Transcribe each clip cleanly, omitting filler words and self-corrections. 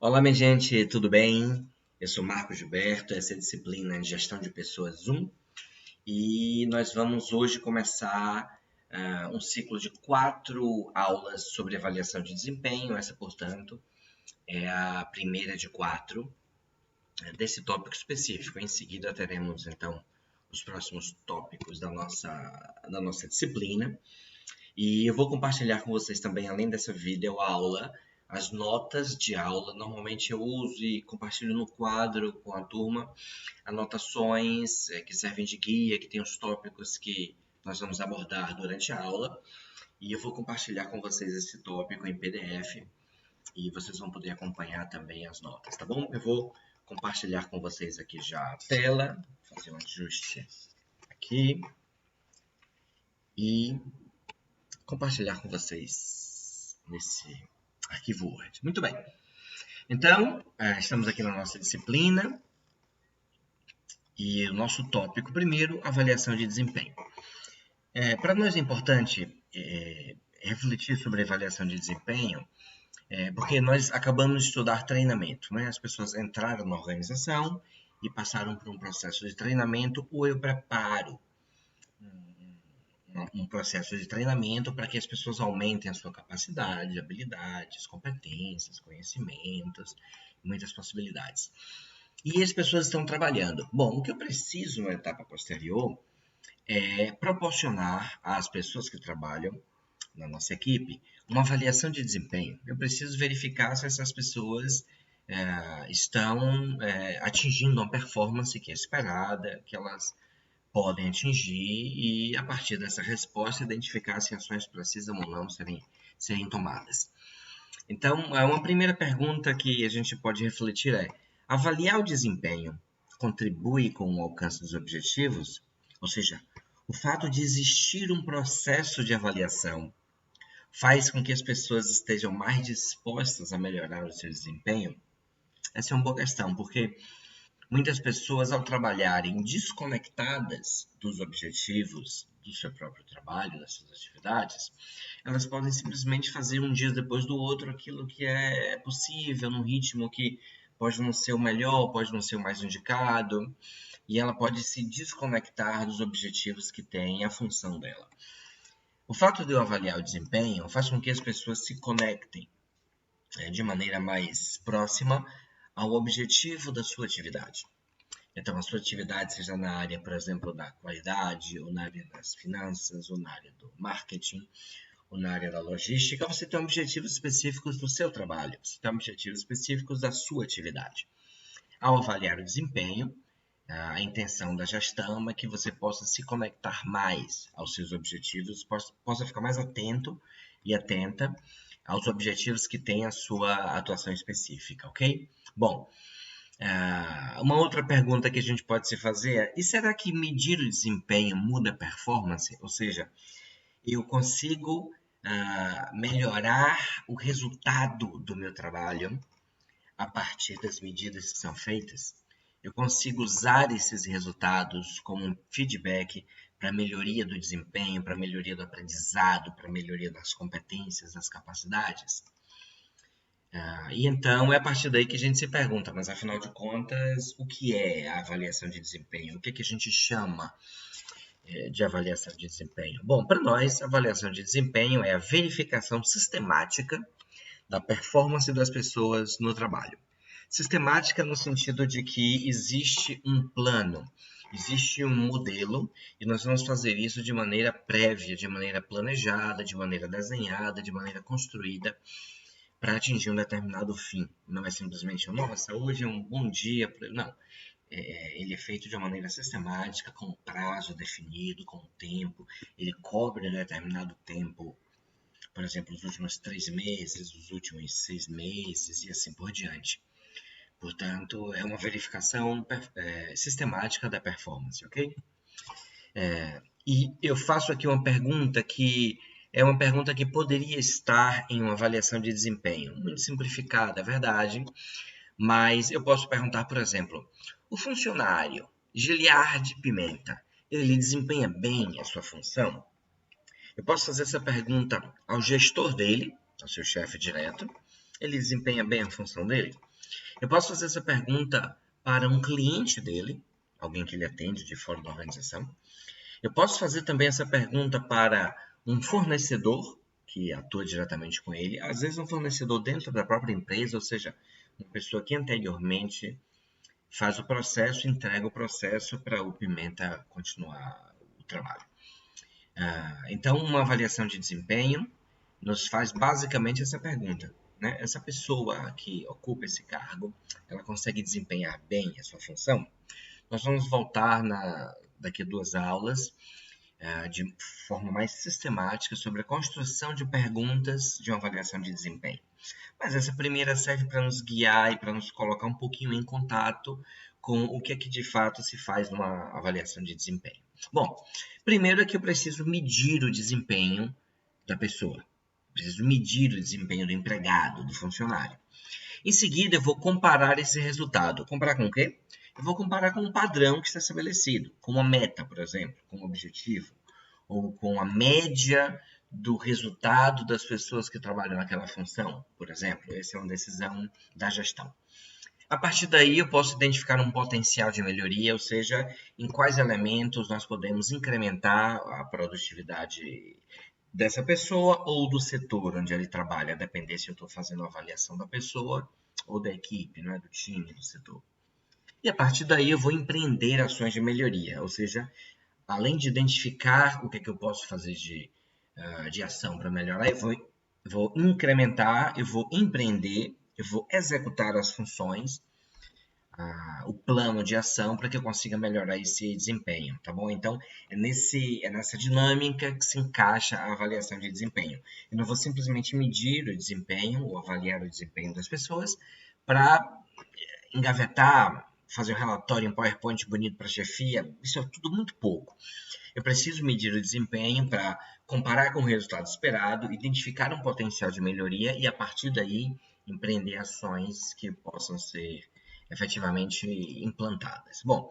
Olá, minha gente, tudo bem? Eu sou Marco Gilberto, essa é a disciplina de Gestão de Pessoas 1 e nós vamos hoje começar um ciclo de 4 aulas sobre avaliação de desempenho. Essa, portanto, é a primeira de 4 desse tópico específico. Em seguida, teremos, então, os próximos tópicos da nossa disciplina. E eu vou compartilhar com vocês também, além dessa videoaula, as notas de aula. Normalmente eu uso e compartilho no quadro com a turma anotações que servem de guia, que tem os tópicos que nós vamos abordar durante a aula. E eu vou compartilhar com vocês esse tópico em PDF e vocês vão poder acompanhar também as notas, tá bom? Eu vou compartilhar com vocês aqui já a tela, fazer um ajuste aqui e compartilhar com vocês nesse arquivo Word. Muito bem. Então, estamos aqui na nossa disciplina e o nosso tópico primeiro, avaliação de desempenho. Para nós é importante refletir sobre a avaliação de desempenho, porque nós acabamos de estudar treinamento, né? As pessoas entraram na organização e passaram por um processo de treinamento ou eu preparo um processo de treinamento para que as pessoas aumentem a sua capacidade, habilidades, competências, conhecimentos, muitas possibilidades. E as pessoas estão trabalhando. Bom, o que eu preciso na etapa posterior é proporcionar às pessoas que trabalham na nossa equipe uma avaliação de desempenho. Eu preciso verificar se essas pessoas estão atingindo uma performance que é esperada, que elas podem atingir e, a partir dessa resposta, identificar se ações precisam ou não serem tomadas. Então, uma primeira pergunta que a gente pode refletir é: avaliar o desempenho contribui com o alcance dos objetivos? Ou seja, o fato de existir um processo de avaliação faz com que as pessoas estejam mais dispostas a melhorar o seu desempenho? Essa é uma boa questão, porque muitas pessoas, ao trabalharem desconectadas dos objetivos do seu próprio trabalho, das suas atividades, elas podem simplesmente fazer um dia depois do outro aquilo que é possível, num ritmo que pode não ser o melhor, pode não ser o mais indicado, e ela pode se desconectar dos objetivos que tem a função dela. O fato de eu avaliar o desempenho faz com que as pessoas se conectem de maneira mais próxima ao objetivo da sua atividade. Então, a sua atividade seja na área, por exemplo, da qualidade, ou na área das finanças, ou na área do marketing, ou na área da logística, você tem objetivos específicos do seu trabalho, você tem objetivos específicos da sua atividade. Ao avaliar o desempenho, a intenção da gestão é que você possa se conectar mais aos seus objetivos, possa ficar mais atento e atenta aos objetivos que tem a sua atuação específica, ok? Bom, uma outra pergunta que a gente pode se fazer é: e será que medir o desempenho muda a performance? Ou seja, eu consigo melhorar o resultado do meu trabalho a partir das medidas que são feitas? Eu consigo usar esses resultados como um feedback para a melhoria do desempenho, para a melhoria do aprendizado, para a melhoria das competências, das capacidades? E então é a partir daí que a gente se pergunta, mas afinal de contas, o que é a avaliação de desempenho? O que é que a gente chama de avaliação de desempenho? Bom, para nós, a avaliação de desempenho é a verificação sistemática da performance das pessoas no trabalho. Sistemática no sentido de que existe um plano, existe um modelo, e nós vamos fazer isso de maneira prévia, de maneira planejada, de maneira desenhada, de maneira construída, para atingir um determinado fim. Não é simplesmente, nossa, hoje é um bom dia. Não. Ele é feito de uma maneira sistemática, com um prazo definido, com um tempo. Ele cobre um determinado tempo, por exemplo, os últimos 3 meses, os últimos 6 meses e assim por diante. Portanto, é uma verificação sistemática da performance, ok? E eu faço aqui uma pergunta que é uma pergunta que poderia estar em uma avaliação de desempenho. Muito simplificada, é verdade, mas eu posso perguntar, por exemplo, o funcionário Giliard Pimenta, ele desempenha bem a sua função? Eu posso fazer essa pergunta ao gestor dele, ao seu chefe direto. Ele desempenha bem a função dele? Eu posso fazer essa pergunta para um cliente dele, alguém que ele atende de fora da organização. Eu posso fazer também essa pergunta para um fornecedor que atua diretamente com ele, às vezes um fornecedor dentro da própria empresa, ou seja, uma pessoa que anteriormente faz o processo, entrega o processo para o Pimenta continuar o trabalho. Então, uma avaliação de desempenho nos faz basicamente essa pergunta, né? Essa pessoa que ocupa esse cargo, ela consegue desempenhar bem a sua função? Nós vamos voltar daqui a 2 aulas de forma mais sistemática sobre a construção de perguntas de uma avaliação de desempenho. Mas essa primeira serve para nos guiar e para nos colocar um pouquinho em contato com o que é que de fato se faz numa avaliação de desempenho. Bom, primeiro é que eu preciso medir o desempenho da pessoa. Preciso medir o desempenho do empregado, do funcionário. Em seguida, eu vou comparar esse resultado. Comparar com o quê? Eu vou comparar com um padrão que está estabelecido, com uma meta, por exemplo, com um objetivo, ou com a média do resultado das pessoas que trabalham naquela função, por exemplo. Essa é uma decisão da gestão. A partir daí, eu posso identificar um potencial de melhoria, ou seja, em quais elementos nós podemos incrementar a produtividade dessa pessoa ou do setor onde ele trabalha, a depender se eu estou fazendo a avaliação da pessoa ou da equipe, né, do time, do setor. E a partir daí eu vou empreender ações de melhoria, ou seja, além de identificar o que eu posso fazer de ação para melhorar, eu vou incrementar, eu vou empreender, eu vou executar as funções, o plano de ação para que eu consiga melhorar esse desempenho, tá bom? Então, é nessa dinâmica que se encaixa a avaliação de desempenho. Eu não vou simplesmente medir o desempenho ou avaliar o desempenho das pessoas para engavetar, fazer um relatório em PowerPoint bonito para a chefia. Isso é tudo muito pouco. Eu preciso medir o desempenho para comparar com o resultado esperado, identificar um potencial de melhoria e, a partir daí, empreender ações que possam ser efetivamente implantadas. Bom,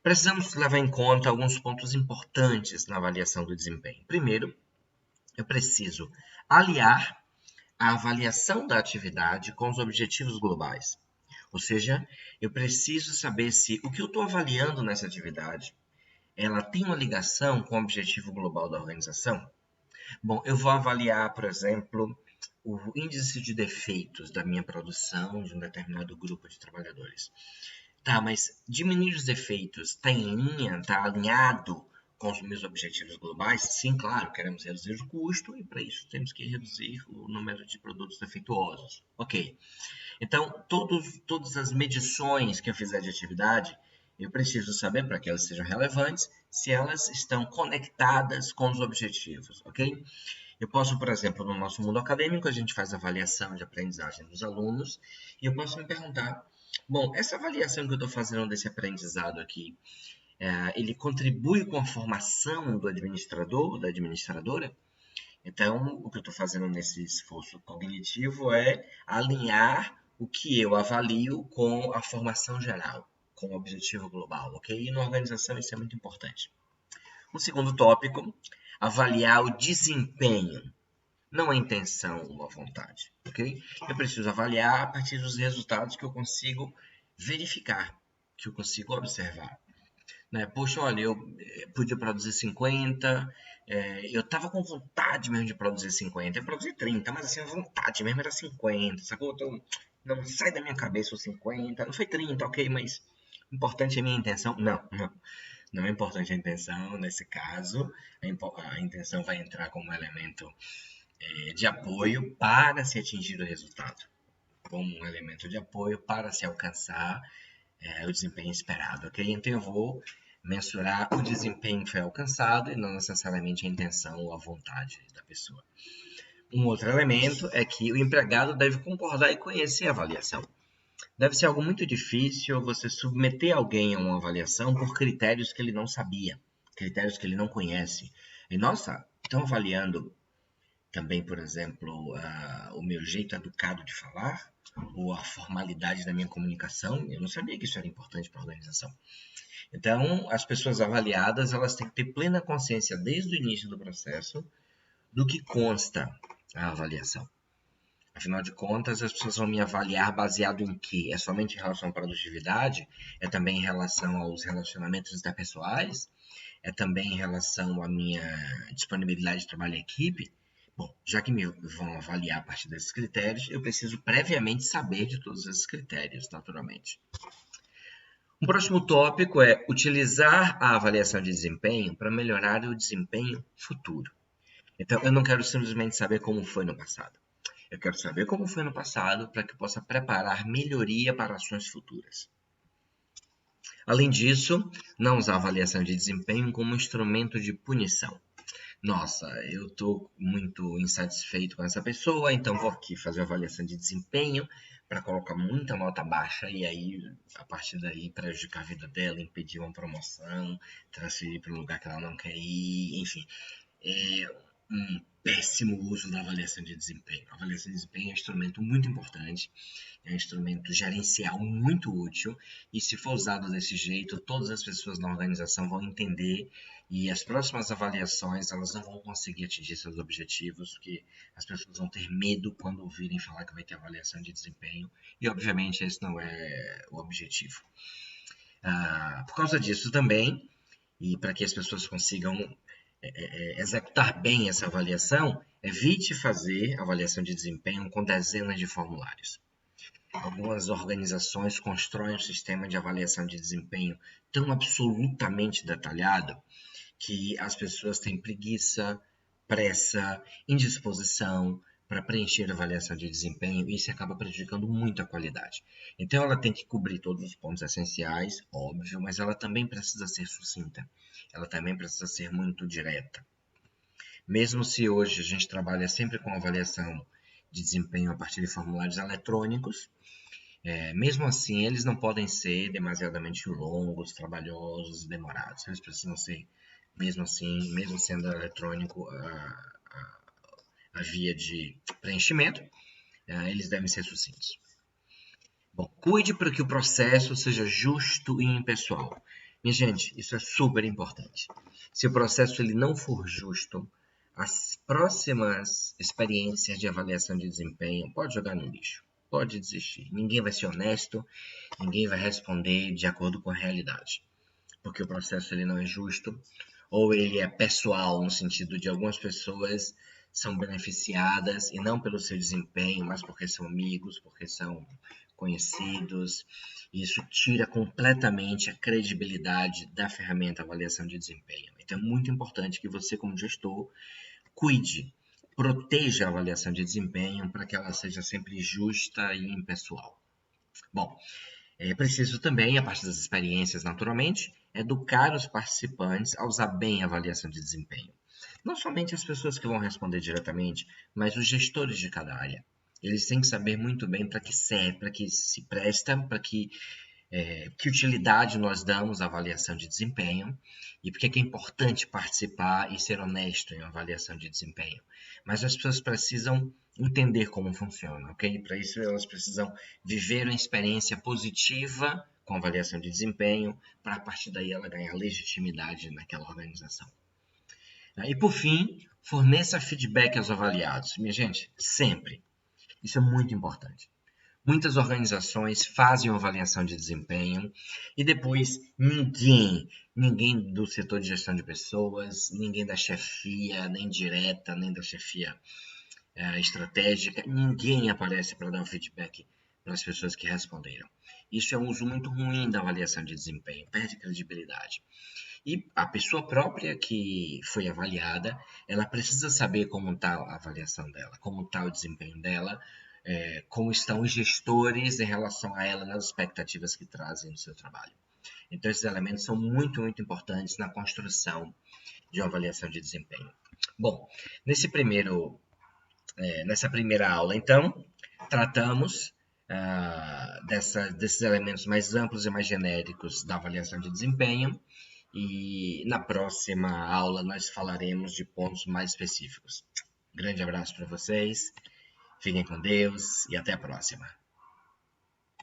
precisamos levar em conta alguns pontos importantes na avaliação do desempenho. Primeiro, eu preciso aliar a avaliação da atividade com os objetivos globais. Ou seja, eu preciso saber se o que eu estou avaliando nessa atividade ela tem uma ligação com o objetivo global da organização? Bom, eu vou avaliar, por exemplo, o índice de defeitos da minha produção de um determinado grupo de trabalhadores. Tá, mas diminuir os defeitos está em linha, está alinhado com os meus objetivos globais? Sim, claro, queremos reduzir o custo e para isso temos que reduzir o número de produtos defeituosos. Ok. Então, todas as medições que eu fizer de atividade, eu preciso saber, para que elas sejam relevantes, se elas estão conectadas com os objetivos, ok? Eu posso, por exemplo, no nosso mundo acadêmico, a gente faz avaliação de aprendizagem dos alunos, e eu posso me perguntar, bom, essa avaliação que eu estou fazendo desse aprendizado aqui, ele contribui com a formação do administrador, da administradora? Então, o que eu estou fazendo nesse esforço cognitivo é alinhar o que eu avalio com a formação geral, com o objetivo global, ok? E na organização isso é muito importante. O segundo tópico, avaliar o desempenho, não a intenção ou a vontade, ok? Eu preciso avaliar a partir dos resultados que eu consigo verificar, que eu consigo observar. Né? Poxa, olha, eu podia produzir 50, eu tava com vontade mesmo de produzir 50, eu produzi 30, mas assim, a vontade mesmo era 50, sacou? Então, não sai da minha cabeça os 50, não foi 30, ok, mas importante é a minha intenção? Não é importante a intenção nesse caso, a intenção vai entrar como elemento de apoio para se atingir o resultado, como um elemento de apoio para se alcançar o desempenho esperado, ok? Então eu vou mensurar o desempenho que foi alcançado e não necessariamente a intenção ou a vontade da pessoa. Um outro elemento é que o empregado deve concordar e conhecer a avaliação. Deve ser algo muito difícil você submeter alguém a uma avaliação por critérios que ele não sabia, critérios que ele não conhece. E, nossa, estão avaliando também, por exemplo, o meu jeito educado de falar ou a formalidade da minha comunicação. Eu não sabia que isso era importante para a organização. Então, as pessoas avaliadas, elas têm que ter plena consciência desde o início do processo do que consta a avaliação. Afinal de contas, as pessoas vão me avaliar baseado em quê? É somente em relação à produtividade? É também em relação aos relacionamentos interpessoais? É também em relação à minha disponibilidade de trabalho em equipe? Bom, já que me vão avaliar a partir desses critérios, eu preciso previamente saber de todos esses critérios, naturalmente. Um próximo tópico é utilizar a avaliação de desempenho para melhorar o desempenho futuro. Então, eu não quero simplesmente saber como foi no passado. Eu quero saber como foi no passado para que eu possa preparar melhoria para ações futuras. Além disso, não usar a avaliação de desempenho como instrumento de punição. Nossa, eu estou muito insatisfeito com essa pessoa, então vou aqui fazer a avaliação de desempenho para colocar muita nota baixa e aí, a partir daí, prejudicar a vida dela, impedir uma promoção, transferir para um lugar que ela não quer ir, enfim. É um péssimo uso da avaliação de desempenho. A avaliação de desempenho é um instrumento muito importante, é um instrumento gerencial muito útil, e se for usado desse jeito, todas as pessoas na organização vão entender, e as próximas avaliações elas não vão conseguir atingir seus objetivos, porque as pessoas vão ter medo quando ouvirem falar que vai ter avaliação de desempenho, e obviamente esse não é o objetivo. Por causa disso também, e para que as pessoas consigam executar bem essa avaliação, evite fazer avaliação de desempenho com dezenas de formulários. Algumas organizações constroem um sistema de avaliação de desempenho tão absolutamente detalhado que as pessoas têm preguiça, pressa, indisposição para preencher a avaliação de desempenho e isso acaba prejudicando muito a qualidade. Então ela tem que cobrir todos os pontos essenciais, óbvio, mas ela também precisa ser sucinta. Ela também precisa ser muito direta. Mesmo se hoje a gente trabalha sempre com avaliação de desempenho a partir de formulários eletrônicos, mesmo assim eles não podem ser demasiadamente longos, trabalhosos e demorados. Eles precisam ser, mesmo assim, mesmo sendo eletrônico, a via de preenchimento, eles devem ser sucintos. Bom, cuide para que o processo seja justo e impessoal. Minha gente, isso é super importante. Se o processo ele não for justo, as próximas experiências de avaliação de desempenho pode jogar no lixo, pode desistir. Ninguém vai ser honesto, ninguém vai responder de acordo com a realidade, porque o processo ele não é justo, ou ele é pessoal, no sentido de algumas pessoas são beneficiadas, e não pelo seu desempenho, mas porque são amigos, porque são conhecidos. Isso tira completamente a credibilidade da ferramenta avaliação de desempenho. Então é muito importante que você, como gestor, cuide, proteja a avaliação de desempenho para que ela seja sempre justa e impessoal. Bom, é preciso também, a partir das experiências, naturalmente, educar os participantes a usar bem a avaliação de desempenho. Não somente as pessoas que vão responder diretamente, mas os gestores de cada área. Eles têm que saber muito bem para que serve, para que se presta, para que utilidade nós damos à avaliação de desempenho e por que é importante participar e ser honesto em uma avaliação de desempenho. Mas as pessoas precisam entender como funciona, ok? Para isso elas precisam viver uma experiência positiva com avaliação de desempenho, para a partir daí ela ganhar legitimidade naquela organização. E por fim, forneça feedback aos avaliados. Minha gente, sempre. Isso é muito importante. Muitas organizações fazem uma avaliação de desempenho e depois ninguém do setor de gestão de pessoas, ninguém da chefia, nem direta, nem da chefia estratégica, ninguém aparece para dar um feedback para as pessoas que responderam. Isso é um uso muito ruim da avaliação de desempenho, perde credibilidade. E a pessoa própria que foi avaliada, ela precisa saber como está a avaliação dela, como está o desempenho dela, como estão os gestores em relação a ela nas expectativas que trazem no seu trabalho. Então, esses elementos são muito, muito importantes na construção de uma avaliação de desempenho. Bom, nessa primeira aula, então, tratamos desses elementos mais amplos e mais genéricos da avaliação de desempenho. E na próxima aula nós falaremos de pontos mais específicos. Grande abraço para vocês, fiquem com Deus e até a próxima.